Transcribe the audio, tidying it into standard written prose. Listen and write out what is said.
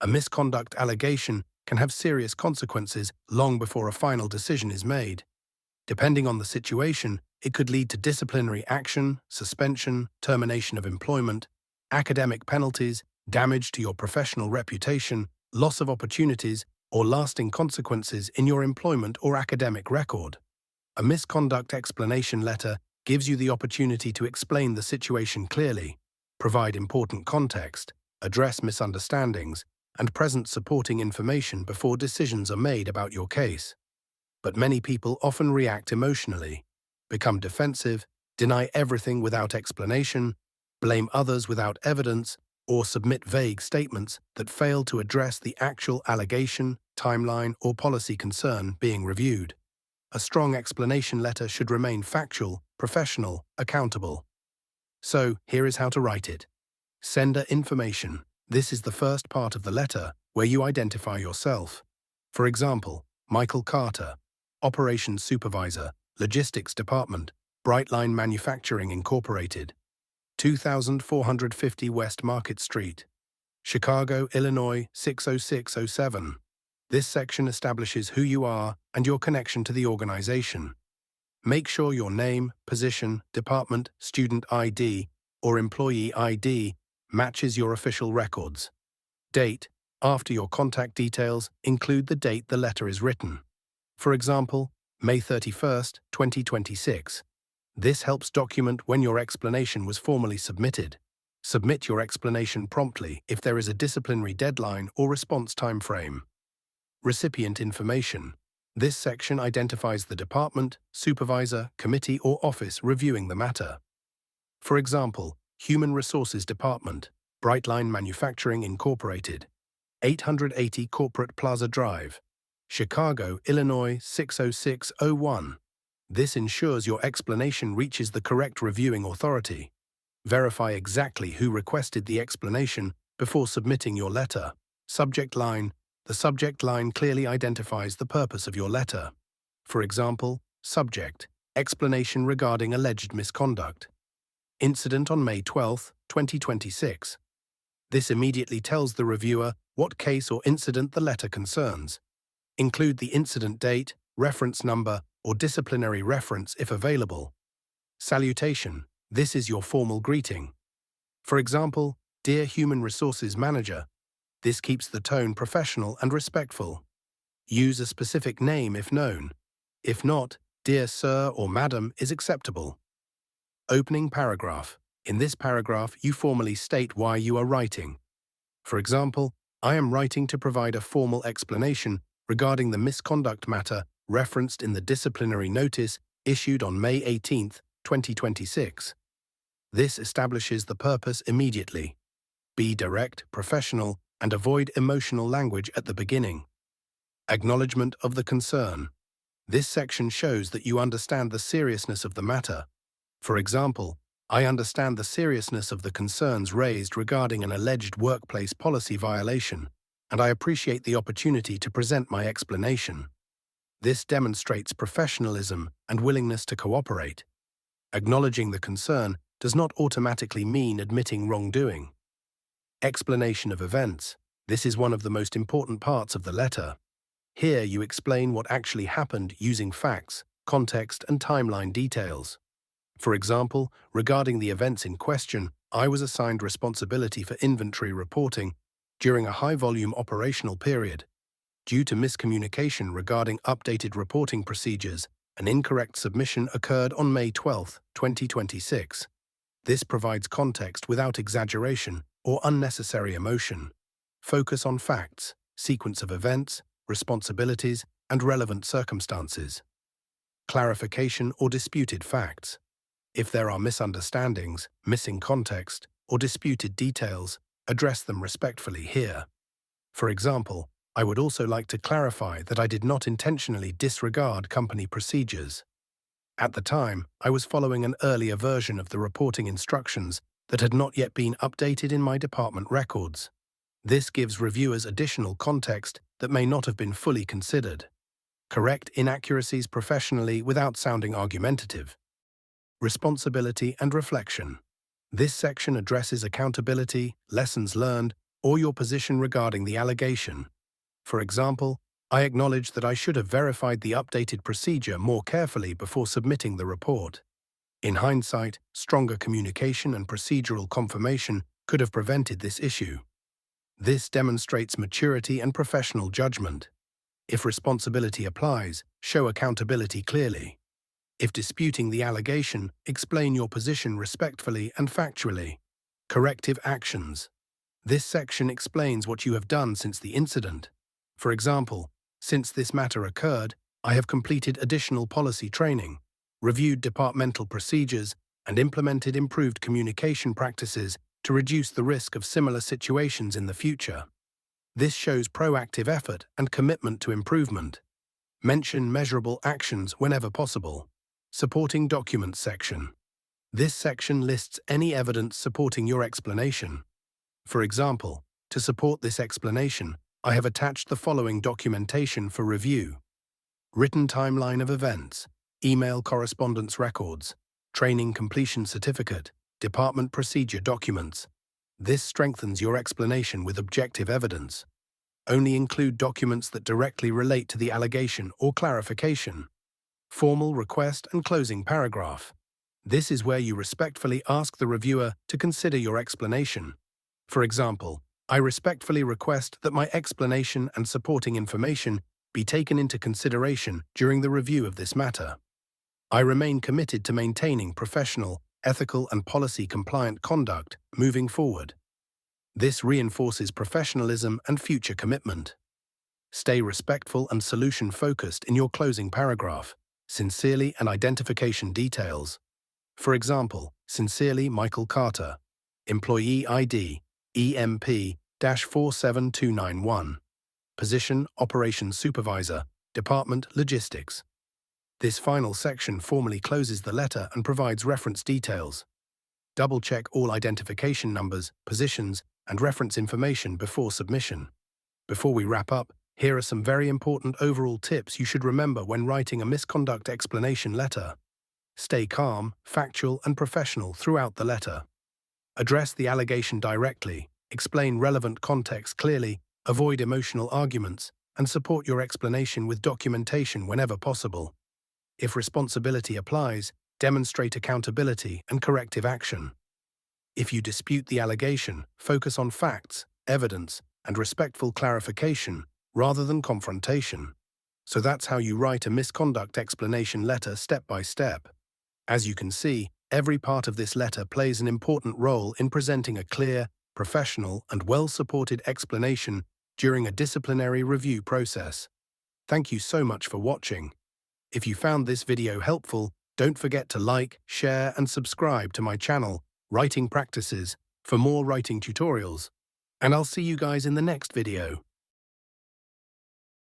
A misconduct allegation can have serious consequences long before a final decision is made. Depending on the situation, it could lead to disciplinary action, suspension, termination of employment, academic penalties, damage to your professional reputation, loss of opportunities, or lasting consequences in your employment or academic record. A misconduct explanation letter gives you the opportunity to explain the situation clearly, provide important context, address misunderstandings, and present supporting information before decisions are made about your case. But many people often react emotionally, become defensive, deny everything without explanation, blame others without evidence, or submit vague statements that fail to address the actual allegation, timeline, or policy concern being reviewed. A strong explanation letter should remain factual, professional, accountable. So, here is how to write it. Sender information. This is the first part of the letter where you identify yourself. For example, Michael Carter, Operations Supervisor, Logistics Department, Brightline Manufacturing Incorporated, 2450 West Market Street, Chicago, Illinois 60607. This section establishes who you are and your connection to the organization. Make sure your name, position, department, student ID, or employee ID matches your official records. Date. After your contact details, include the date the letter is written. For example, May 31st, 2026. This helps document when your explanation was formally submitted. Submit your explanation promptly if there is a disciplinary deadline or response time frame. Recipient information. This section identifies the department, supervisor, committee, or office reviewing the matter. For example, Human Resources Department, Brightline Manufacturing Incorporated, 880 Corporate Plaza Drive, Chicago, Illinois 60601. This ensures your explanation reaches the correct reviewing authority. Verify exactly who requested the explanation before submitting your letter. Subject line. The subject line clearly identifies the purpose of your letter. For example, subject, explanation regarding alleged misconduct. Incident on May 12, 2026. This immediately tells the reviewer what case or incident the letter concerns. Include the incident date, reference number, or disciplinary reference if available. Salutation. This is your formal greeting. For example, Dear Human Resources Manager. This keeps the tone professional and respectful. Use a specific name if known. If not, Dear Sir or Madam is acceptable. Opening paragraph. In this paragraph, you formally state why you are writing. For example, I am writing to provide a formal explanation regarding the misconduct matter referenced in the disciplinary notice issued on May 18, 2026. This establishes the purpose immediately. Be direct, professional, and avoid emotional language at the beginning. Acknowledgement of the concern. This section shows that you understand the seriousness of the matter. For example, I understand the seriousness of the concerns raised regarding an alleged workplace policy violation, and I appreciate the opportunity to present my explanation. This demonstrates professionalism and willingness to cooperate. Acknowledging the concern does not automatically mean admitting wrongdoing. Explanation of events. This is one of the most important parts of the letter. Here you explain what actually happened using facts, context, and timeline details. For example, regarding the events in question, I was assigned responsibility for inventory reporting during a high-volume operational period. Due to miscommunication regarding updated reporting procedures, an incorrect submission occurred on May 12, 2026. This provides context without exaggeration or unnecessary emotion. Focus on facts, sequence of events, responsibilities, and relevant circumstances. Clarification or disputed facts. If there are misunderstandings, missing context, or disputed details, address them respectfully here. For example, I would also like to clarify that I did not intentionally disregard company procedures. At the time, I was following an earlier version of the reporting instructions that had not yet been updated in my department records. This gives reviewers additional context that may not have been fully considered. Correct inaccuracies professionally without sounding argumentative. Responsibility and reflection. This section addresses accountability, lessons learned, or your position regarding the allegation. For example, I acknowledge that I should have verified the updated procedure more carefully before submitting the report. In hindsight, stronger communication and procedural confirmation could have prevented this issue. This demonstrates maturity and professional judgment. If responsibility applies, show accountability clearly. If disputing the allegation, explain your position respectfully and factually. Corrective actions. This section explains what you have done since the incident. For example, since this matter occurred, I have completed additional policy training, reviewed departmental procedures, and implemented improved communication practices to reduce the risk of similar situations in the future. This shows proactive effort and commitment to improvement. Mention measurable actions whenever possible. Supporting documents section. This section lists any evidence supporting your explanation. For example, to support this explanation, I have attached the following documentation for review: written timeline of events, email correspondence records, training completion certificate, department procedure documents. This strengthens your explanation with objective evidence. Only include documents that directly relate to the allegation or clarification. Formal request and closing paragraph. This is where you respectfully ask the reviewer to consider your explanation. For example, I respectfully request that my explanation and supporting information be taken into consideration during the review of this matter. I remain committed to maintaining professional, ethical, and policy-compliant conduct moving forward. This reinforces professionalism and future commitment. Stay respectful and solution-focused in your closing paragraph. Sincerely and identification details. For example, sincerely Michael Carter, employee ID, EMP-47291. Position, Operations Supervisor, Department Logistics. This final section formally closes the letter and provides reference details. Double-check all identification numbers, positions, and reference information before submission. Before we wrap up, here are some very important overall tips you should remember when writing a misconduct explanation letter. Stay calm, factual, and professional throughout the letter. Address the allegation directly, explain relevant context clearly, avoid emotional arguments, and support your explanation with documentation whenever possible. If responsibility applies, demonstrate accountability and corrective action. If you dispute the allegation, focus on facts, evidence, and respectful clarification rather than confrontation. So that's how you write a misconduct explanation letter step by step. As you can see, every part of this letter plays an important role in presenting a clear, professional, and well-supported explanation during a disciplinary review process. Thank you so much for watching. If you found this video helpful, don't forget to like, share, and subscribe to my channel, Writing Practices, for more writing tutorials. And I'll see you guys in the next video.